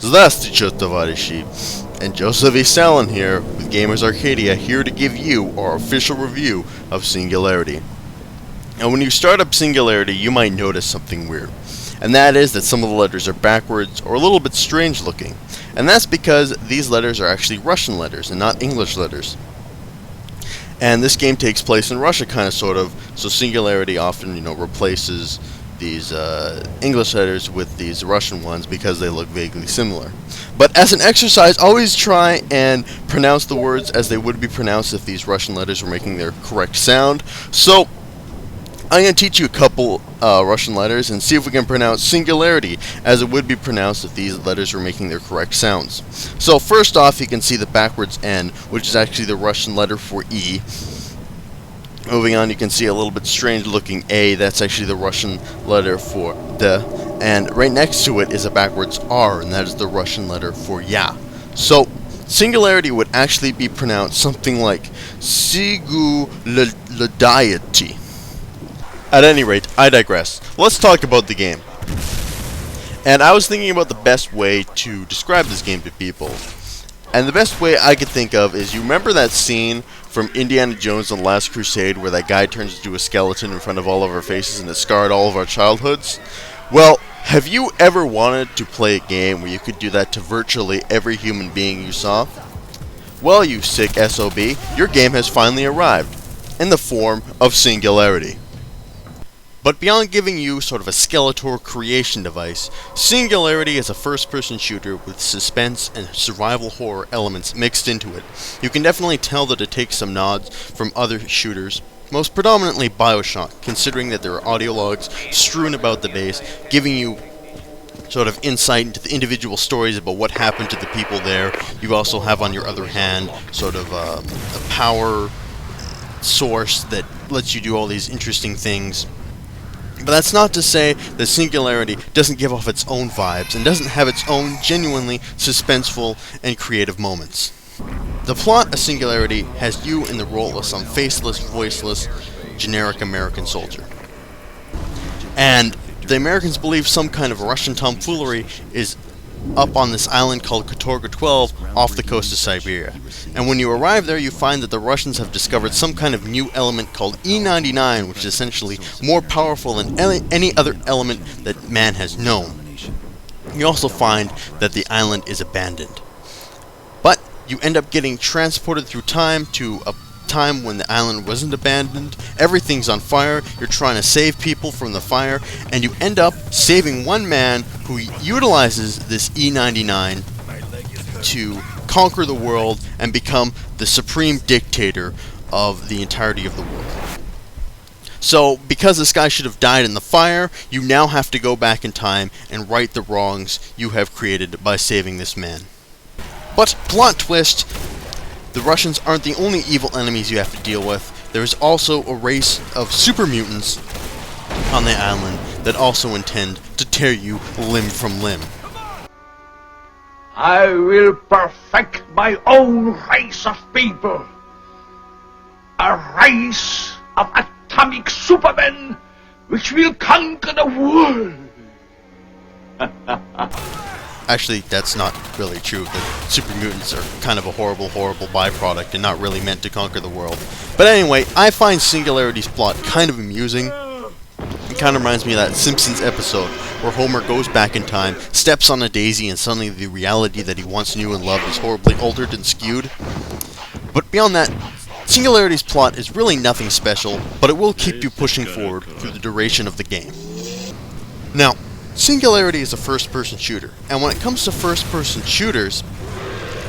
Здравствуйте, товарищи! And Joseph A. Stalin here, with Gamers Arcadia, here to give you our official review of Singularity. Now when you start up Singularity, you might notice something weird. And that is that some of the letters are backwards, or a little bit strange looking. And that's because these letters are actually Russian letters, and not English letters. And this game takes place in Russia, kind of, sort of, so Singularity often, replaces these English letters with these Russian ones because they look vaguely similar. But as an exercise, always try and pronounce the words as they would be pronounced if these Russian letters were making their correct sound. So I'm going to teach you a couple Russian letters and see if we can pronounce Singularity as it would be pronounced if these letters were making their correct sounds. So first off, you can see the backwards N, which is actually the Russian letter for E. Moving on, you can see a little bit strange looking A, that's actually the Russian letter for D. And right next to it is a backwards R, and that is the Russian letter for Ya. So Singularity would actually be pronounced something like Singularity. At any rate, I digress. Let's talk about the game. And I was thinking about the best way to describe this game to people. And the best way I could think of is, you remember that scene from Indiana Jones and the Last Crusade where that guy turns into a skeleton in front of all of our faces and it scarred all of our childhoods? Well, have you ever wanted to play a game where you could do that to virtually every human being you saw? Well, you sick SOB, your game has finally arrived, in the form of Singularity. But beyond giving you sort of a Skeletor creation device, Singularity is a first-person shooter with suspense and survival horror elements mixed into it. You can definitely tell that it takes some nods from other shooters, most predominantly BioShock, considering that there are audio logs strewn about the base, giving you sort of insight into the individual stories about what happened to the people there. You also have on your other hand sort of a power source that lets you do all these interesting things. But that's not to say that Singularity doesn't give off its own vibes and doesn't have its own genuinely suspenseful and creative moments. The plot of Singularity has you in the role of some faceless, voiceless, generic American soldier. And the Americans believe some kind of Russian tomfoolery is up on this island called Katorga 12 off the coast of Siberia. And when you arrive there, you find that the Russians have discovered some kind of new element called E99, which is essentially more powerful than any other element that man has known. You also find that the island is abandoned. But you end up getting transported through time to a time when the island wasn't abandoned, everything's on fire, you're trying to save people from the fire, and you end up saving one man who utilizes this E99 to conquer the world and become the supreme dictator of the entirety of the world. So, because this guy should have died in the fire, you now have to go back in time and right the wrongs you have created by saving this man. But, plot twist, the Russians aren't the only evil enemies you have to deal with. There is also a race of super mutants on the island that also intend to tear you limb from limb. I will perfect my own race of people. A race of atomic supermen which will conquer the world. Actually, that's not really true. The super mutants are kind of a horrible, horrible byproduct and not really meant to conquer the world. But anyway, I find Singularity's plot kind of amusing. It kind of reminds me of that Simpsons episode where Homer goes back in time, steps on a daisy, and suddenly the reality that he once knew and loved is horribly altered and skewed. But beyond that, Singularity's plot is really nothing special, but it will keep you pushing forward through the duration of the game. Now, Singularity is a first-person shooter, and when it comes to first-person shooters,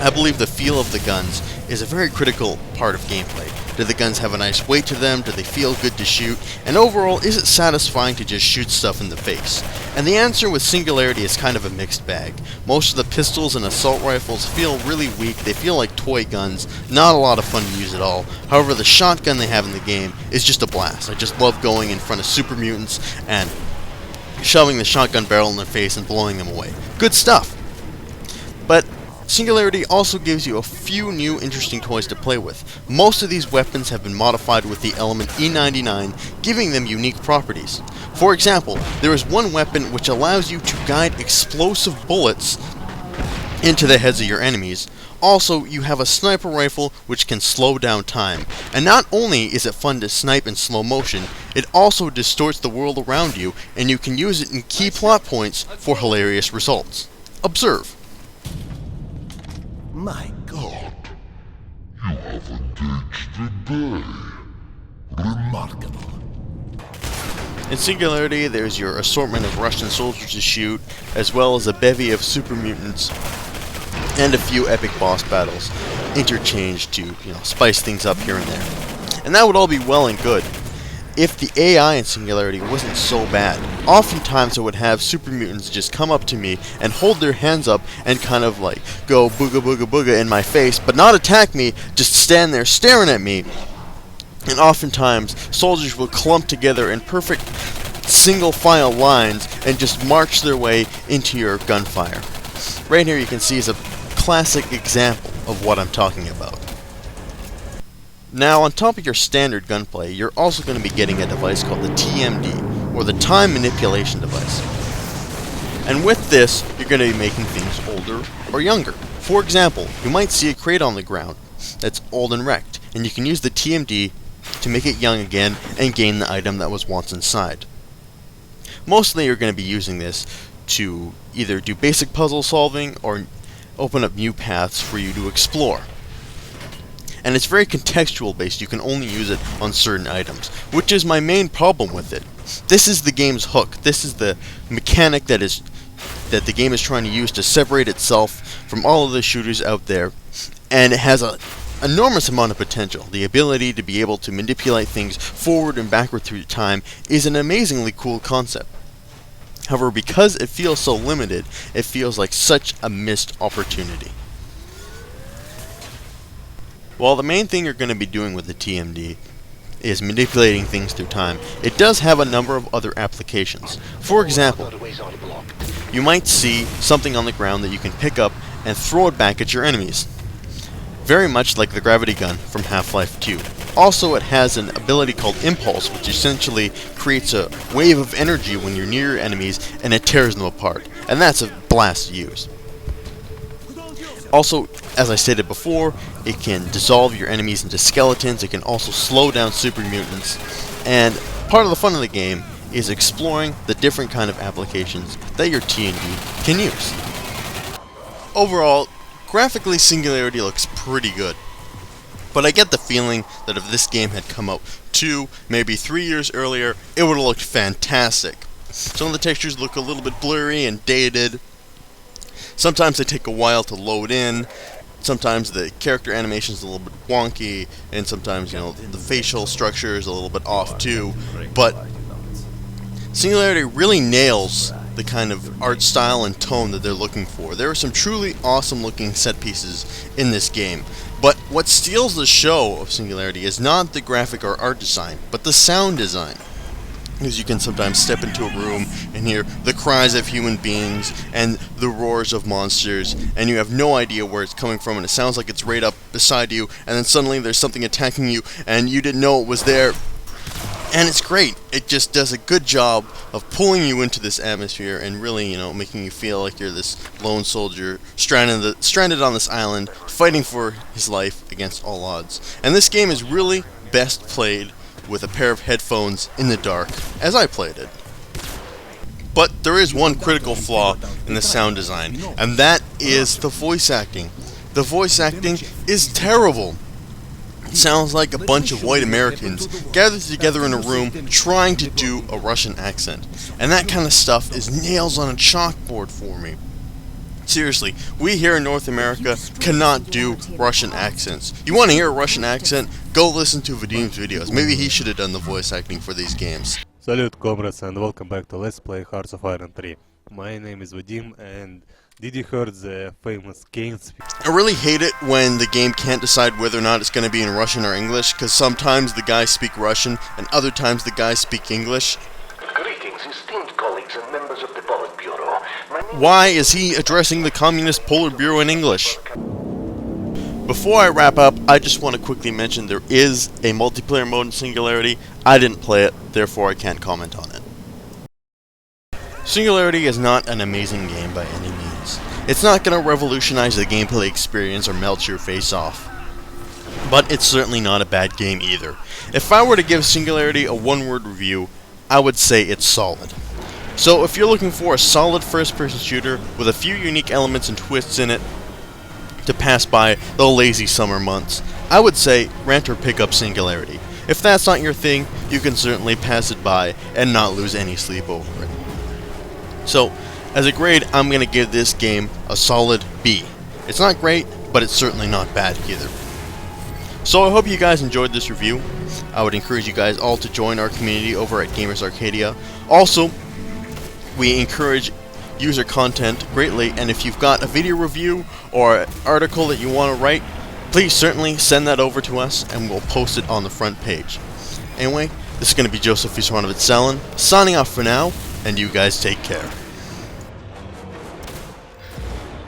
I believe the feel of the guns is a very critical part of gameplay. Do the guns have a nice weight to them? Do they feel good to shoot? And overall, is it satisfying to just shoot stuff in the face? And the answer with Singularity is kind of a mixed bag. Most of the pistols and assault rifles feel really weak, they feel like toy guns, not a lot of fun to use at all. However, the shotgun they have in the game is just a blast. I just love going in front of super mutants and shoving the shotgun barrel in their face and blowing them away. Good stuff! But Singularity also gives you a few new interesting toys to play with. Most of these weapons have been modified with the element E99, giving them unique properties. For example, there is one weapon which allows you to guide explosive bullets into the heads of your enemies. Also, you have a sniper rifle which can slow down time. And not only is it fun to snipe in slow motion, it also distorts the world around you, and you can use it in key plot points for hilarious results. Observe. My God. You have engaged the day. Remarkable. In Singularity, there's your assortment of Russian soldiers to shoot, as well as a bevy of super mutants, and a few epic boss battles, interchanged to, spice things up here and there. And that would all be well and good if the AI in Singularity wasn't so bad. Oftentimes I would have super mutants just come up to me and hold their hands up and kind of like go booga booga booga in my face, but not attack me, just stand there staring at me. And oftentimes soldiers will clump together in perfect single file lines and just march their way into your gunfire. Right here you can see is a classic example of what I'm talking about. Now, on top of your standard gunplay, you're also going to be getting a device called the TMD, or the Time Manipulation Device. And with this, you're going to be making things older or younger. For example, you might see a crate on the ground that's old and wrecked, and you can use the TMD to make it young again and gain the item that was once inside. Mostly you're going to be using this to either do basic puzzle solving or open up new paths for you to explore. And it's very contextual based, you can only use it on certain items, which is my main problem with it. This is the game's hook, this is the mechanic that the game is trying to use to separate itself from all of the shooters out there, and it has an enormous amount of potential. The ability to be able to manipulate things forward and backward through time is an amazingly cool concept. However, because it feels so limited, it feels like such a missed opportunity. While the main thing you're going to be doing with the TMD is manipulating things through time, it does have a number of other applications. For example, you might see something on the ground that you can pick up and throw it back at your enemies. Very much like the gravity gun from Half-Life 2. Also, it has an ability called Impulse, which essentially creates a wave of energy when you're near your enemies and it tears them apart. And that's a blast to use. Also, as I stated before, it can dissolve your enemies into skeletons, it can also slow down super mutants, and part of the fun of the game is exploring the different kind of applications that your TND can use. Overall, graphically Singularity looks pretty good, but I get the feeling that if this game had come out 2, maybe 3 years earlier, it would have looked fantastic. Some of the textures look a little bit blurry and dated. Sometimes they take a while to load in, sometimes the character animation is a little bit wonky, and sometimes, the facial structure is a little bit off too, but Singularity really nails the kind of art style and tone that they're looking for. There are some truly awesome looking set pieces in this game, but what steals the show of Singularity is not the graphic or art design, but the sound design. Because you can sometimes step into a room and hear the cries of human beings and the roars of monsters, and you have no idea where it's coming from, and it sounds like it's right up beside you, and then suddenly there's something attacking you, and you didn't know it was there. And it's great. It just does a good job of pulling you into this atmosphere and really, making you feel like you're this lone soldier stranded on this island, fighting for his life against all odds. And this game is really best played with a pair of headphones in the dark, as I played it. But there is one critical flaw in the sound design, and that is the voice acting. The voice acting is terrible. It sounds like a bunch of white Americans gathered together in a room trying to do a Russian accent. And that kind of stuff is nails on a chalkboard for me. Seriously, we here in North America cannot do Russian accents. You want to hear a Russian accent? Go listen to Vadim's videos. Maybe he should have done the voice acting for these games. Salute comrades and welcome back to Let's Play Hearts of Iron 3. My name is Vadim, and did you hear the famous game speak? I really hate it when the game can't decide whether or not it's going to be in Russian or English, because sometimes the guys speak Russian and other times the guys speak English. Greetings, esteemed colleagues and members of the Politburo. Why is he addressing the Communist Politburo in English? Before I wrap up, I just want to quickly mention there is a multiplayer mode in Singularity. I didn't play it, therefore I can't comment on it. Singularity is not an amazing game by any means. It's not going to revolutionize the gameplay experience or melt your face off. But it's certainly not a bad game either. If I were to give Singularity a one-word review, I would say it's solid. So if you're looking for a solid first-person shooter with a few unique elements and twists in it to pass by the lazy summer months, I would say rent or pick up Singularity. If that's not your thing, you can certainly pass it by and not lose any sleep over it. So, as a grade, I'm going to give this game a solid B. It's not great, but it's certainly not bad either. So I hope you guys enjoyed this review. I would encourage you guys all to join our community over at Gamers Arcadia. Also, we encourage user content greatly, and if you've got a video review or article that you want to write, please certainly send that over to us and we'll post it on the front page. Anyway, this is going to be Joseph Viswanovitz-Salin, signing off for now, and you guys take care.